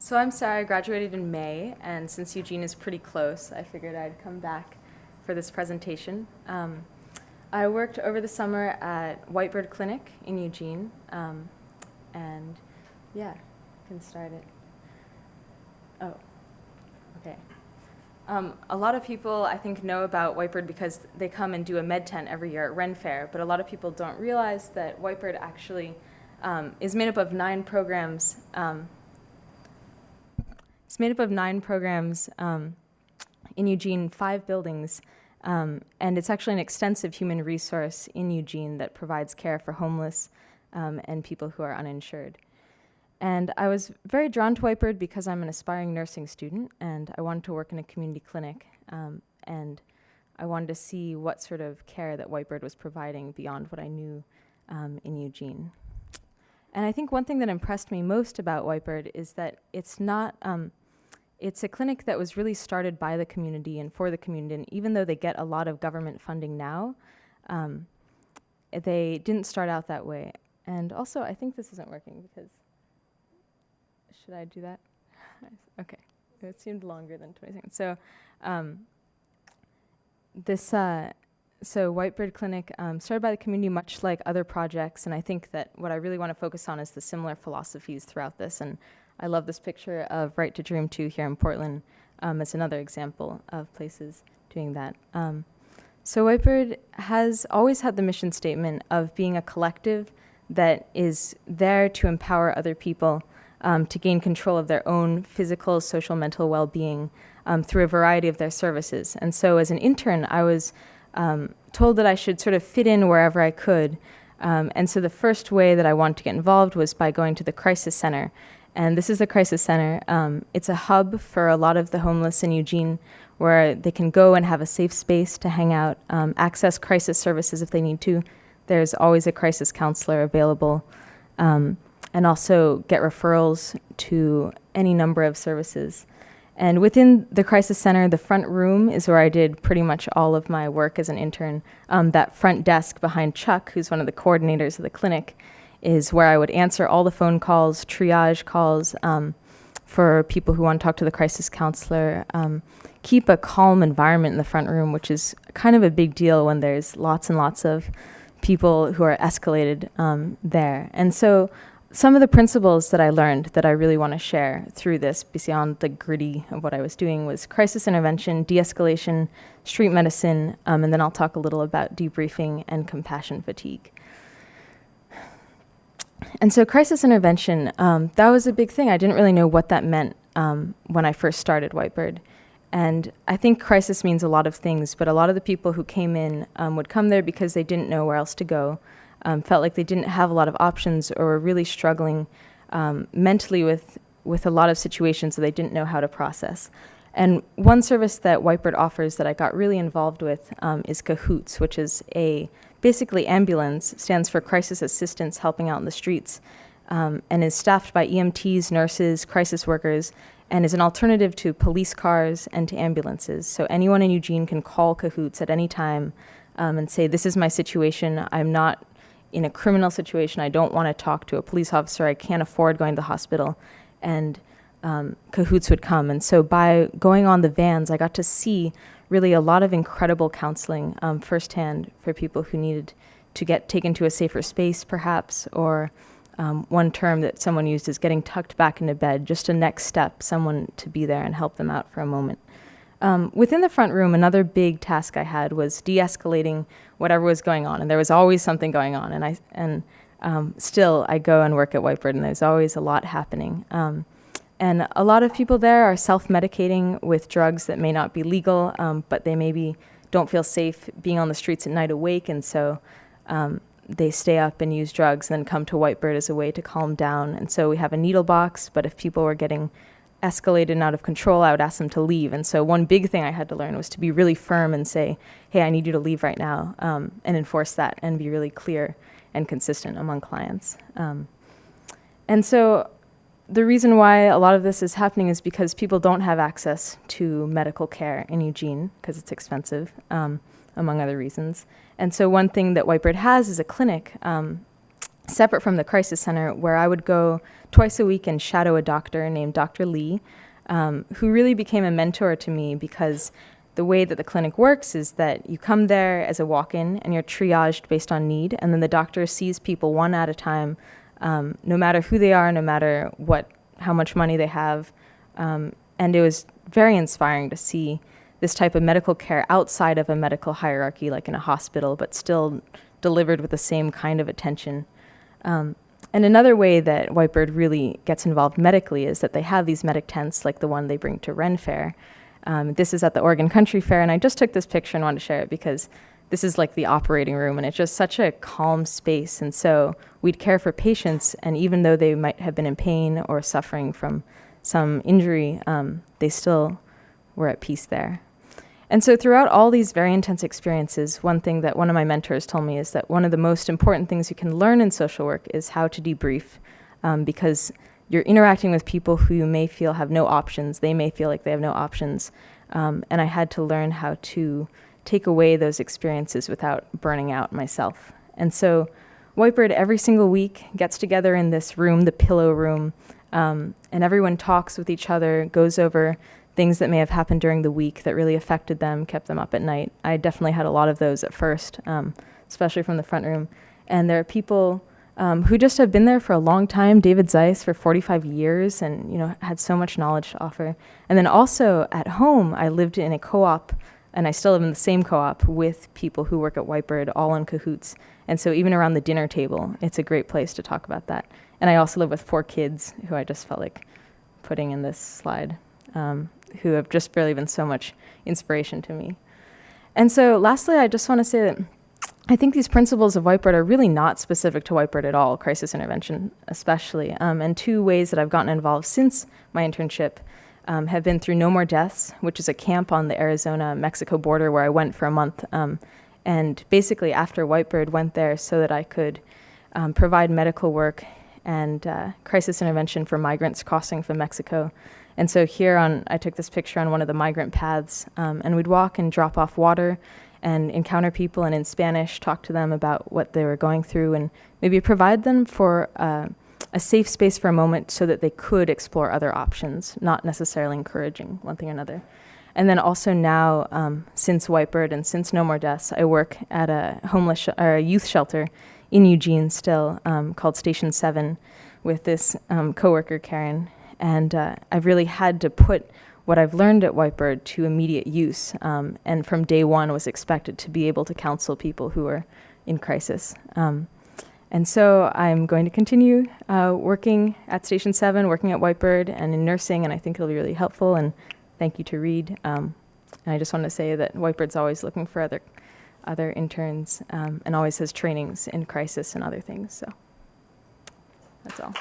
So I'm Sarah, I graduated in May, and since Eugene is pretty close, I figured I'd come back for this presentation. I worked over the summer at Whitebird Clinic in Eugene, and yeah, can start it. Oh, okay. A lot of people, I think, know about Whitebird because they come and do a med tent every year at Ren Fair, but a lot of people don't realize that Whitebird actually is made up of 9 programs. It's made up of 9 programs in Eugene, 5 buildings, and it's actually an extensive human resource in Eugene that provides care for homeless and people who are uninsured. And I was very drawn to Whitebird because I'm an aspiring nursing student, and I wanted to work in a community clinic, and I wanted to see what sort of care that Whitebird was providing beyond what I knew in Eugene. And I think one thing that impressed me most about Whitebird is that it's not, it's a clinic that was really started by the community and for the community, and even though they get a lot of government funding now, they didn't start out that way. And also, I think this isn't working because, should I do that? Okay, it seemed longer than 20 seconds. So so Whitebird Clinic started by the community much like other projects, and I think that what I really want to focus on is the similar philosophies throughout this. And I love this picture of Right to Dream 2 here in Portland as another example of places doing that. So Whitebird has always had the mission statement of being a collective that is there to empower other people to gain control of their own physical, social, mental well-being through a variety of their services. And so as an intern, I was told that I should sort of fit in wherever I could. And so the first way that I wanted to get involved was by going to the Crisis Center. And this is the Crisis Center. It's a hub for a lot of the homeless in Eugene where they can go and have a safe space to hang out, access crisis services if they need to. There's always a crisis counselor available, and also get referrals to any number of services. And within the Crisis Center, the front room is where I did pretty much all of my work as an intern. That front desk behind Chuck, who's one of the coordinators of the clinic, is where I would answer all the phone calls, triage calls for people who want to talk to the crisis counselor, keep a calm environment in the front room, which is kind of a big deal when there's lots and lots of people who are escalated there. And so some of the principles that I learned that I really want to share through this, beyond the gritty of what I was doing, was crisis intervention, de-escalation, street medicine, and then I'll talk a little about debriefing and compassion fatigue. And so crisis intervention, that was a big thing. I didn't really know what that meant when I first started Whitebird. And I think crisis means a lot of things, but a lot of the people who came in would come there because they didn't know where else to go, felt like they didn't have a lot of options, or were really struggling mentally with a lot of situations that they didn't know how to process. And one service that Whitebird offers that I got really involved with is Cahoots, which is basically ambulance, stands for Crisis Assistance Helping Out in the Streets, and is staffed by EMTs, nurses, crisis workers, and is an alternative to police cars and to ambulances. So anyone in Eugene can call Cahoots at any time and say, this is my situation, I'm not in a criminal situation, I don't want to talk to a police officer, I can't afford going to the hospital, and Cahoots would come. And so by going on the vans, I got to see really a lot of incredible counseling firsthand for people who needed to get taken to a safer space, perhaps, or one term that someone used is getting tucked back into bed, just a next step, someone to be there and help them out for a moment. Within the front room, another big task I had was de-escalating whatever was going on, and there was always something going on, and still I go and work at Whitebird, and there's always a lot happening. And a lot of people there are self-medicating with drugs that may not be legal, but they maybe don't feel safe being on the streets at night awake, and so they stay up and use drugs and then come to Whitebird as a way to calm down. And so we have a needle box, but if people were getting escalated and out of control, I would ask them to leave. And so one big thing I had to learn was to be really firm and say, hey, I need you to leave right now, and enforce that and be really clear and consistent among clients. And so the reason why a lot of this is happening is because people don't have access to medical care in Eugene because it's expensive, among other reasons. And so one thing that Whitebird has is a clinic separate from the crisis center, where I would go twice a week and shadow a doctor named Dr. Lee, who really became a mentor to me, because the way that the clinic works is that you come there as a walk-in and you're triaged based on need, and then the doctor sees people one at a time, no matter who they are, no matter how much money they have. And it was very inspiring to see this type of medical care outside of a medical hierarchy, like in a hospital, but still delivered with the same kind of attention. And another way that Whitebird really gets involved medically is that they have these medic tents, like the one they bring to Ren Fair. This is at the Oregon Country Fair, and I just took this picture and wanted to share it because this is like the operating room, and it's just such a calm space. And so we'd care for patients, and even though they might have been in pain or suffering from some injury, they still were at peace there. And so throughout all these very intense experiences, one thing that one of my mentors told me is that one of the most important things you can learn in social work is how to debrief, because you're interacting with people who you may feel have no options. They may feel like they have no options. And I had to learn how to take away those experiences without burning out myself. And so Whitebird every single week gets together in this room, the pillow room, and everyone talks with each other, goes over things that may have happened during the week that really affected them, kept them up at night. I definitely had a lot of those at first, especially from the front room. And there are people who just have been there for a long time. David Zeiss for 45 years, and had so much knowledge to offer. And then also at home, I lived in a co-op, and I still live in the same co-op with people who work at Whitebird, all in cahoots. And so even around the dinner table, it's a great place to talk about that. And I also live with 4 kids who I just felt like putting in this slide, who have just really been so much inspiration to me. And so lastly, I just want to say that I think these principles of Whitebird are really not specific to Whitebird at all, crisis intervention especially. And 2 ways that I've gotten involved since my internship have been through No More Deaths, which is a camp on the Arizona-Mexico border where I went for a month. And basically after Whitebird, went there so that I could provide medical work and crisis intervention for migrants crossing from Mexico. And so I took this picture on one of the migrant paths, and we'd walk and drop off water and encounter people, and in Spanish talk to them about what they were going through, and maybe provide them for a safe space for a moment so that they could explore other options, not necessarily encouraging one thing or another. And then also now, since Whitebird and since No More Deaths, I work at a a youth shelter in Eugene still, called Station 7, with this coworker, Karen. And I've really had to put what I've learned at Whitebird to immediate use, and from day one was expected to be able to counsel people who are in crisis. And so I'm going to continue working at Station 7, working at Whitebird and in nursing, and I think it'll be really helpful, and thank you to Reed. And I just want to say that Whitebird's always looking for other interns, and always has trainings in crisis and other things, so that's all.